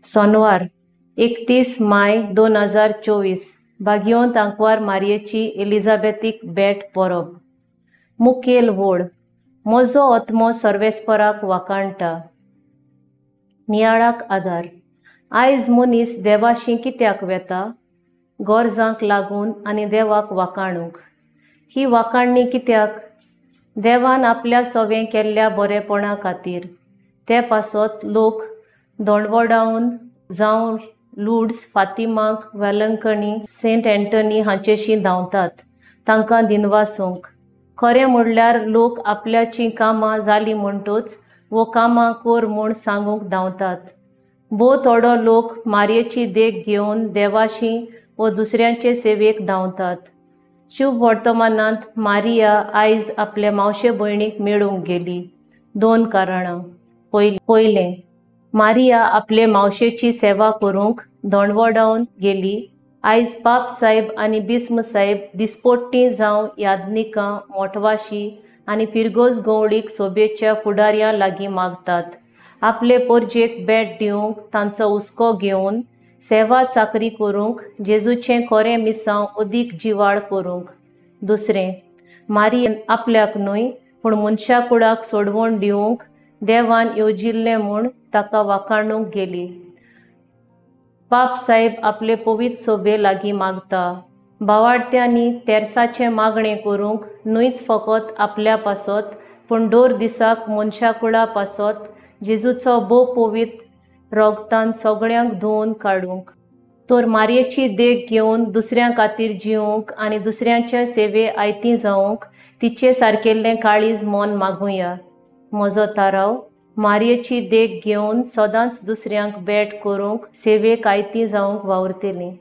सोनवार 31 माय 2024 भाग्योंत आंकवार मारयेची एलिझाबेथीक भेट परब. मुखेल वोड म्हजो आत्मो सर्वेस्पराक वाकाणटा. नियाळाक आदार. आयज मनीस देवाशी कित्याक वेता? गरजांक लागून आनी देवाक वाकाणूंक. ही वाकाणणी कित्याक? देवान आपल्या सवें केल्ल्या बरेपणा खातीर. ते पासत लोक दोणवडावन जावं लुड्स, फातिमाक, वेलंकणी, सेंट एंटनी हांचेशी धांवतात तांकां दिनवासूंक. खरें म्हणल्यार लोक आपल्याचीं कामां जालीं म्हणटूच वो कामां कोर म्हूण सांगूंक धांवतात. भोव थोडो लोक मारयेची देख घेवन देवाशी वो दुसऱ्यांचे सेवेक धांवतात. शुभ वर्तमानांत मारिया आयज आपले मावशे भयणीक मेळूंक गेली. 2 कारणां. पयलें, मारिया आपले मावशेची सेवा करूंक दोणवडावन गेली. आयज पाप साहेब आनी बिस्म साहेब दिसपट्टीं जावं यादनिकां, मोटवाशी आनी फिरगोज गवळीक सोबेच्या फुडाऱ्यां लागीं मागतात. आपले परजेक भेट दिवंक, तांचो हुस्को घेवन सेवा चाकरी करूंक, जेजूचें खरें मिसांव अदीक जिवाळ करूंक. दुसरें, मारियेन आपल्याक न्हय पूण मनशा कुळाक सोडवण दिवंक देवान येवजिल्लें म्हूण ताका वाखाणूंक गेली. पाप साहेब आपले पवित्र सोबे लागीं मागता. भावार्थ्यांनी तेरसाचें मागणें करूंक न्हयच फकत आपल्या पासत पूण दर दिसाक मनशा कुळा पासत जेजूचो भोव पवित्र रोगतान सगळ्यांक धुवन काडूंक. तर मारयेची देख घेवन दुसऱ्यां खातीर जिवंक आनी दुसऱ्यांच्या सेवे आयतीं जावंक तिचे सारकेल्लें काळीज मोन मागुया. म्हजो थाराव, मारयेची देख घेवन सदांच दुसऱ्यांक भेट करूंक सेवेक आयतीं जावंक वावुरतलीं.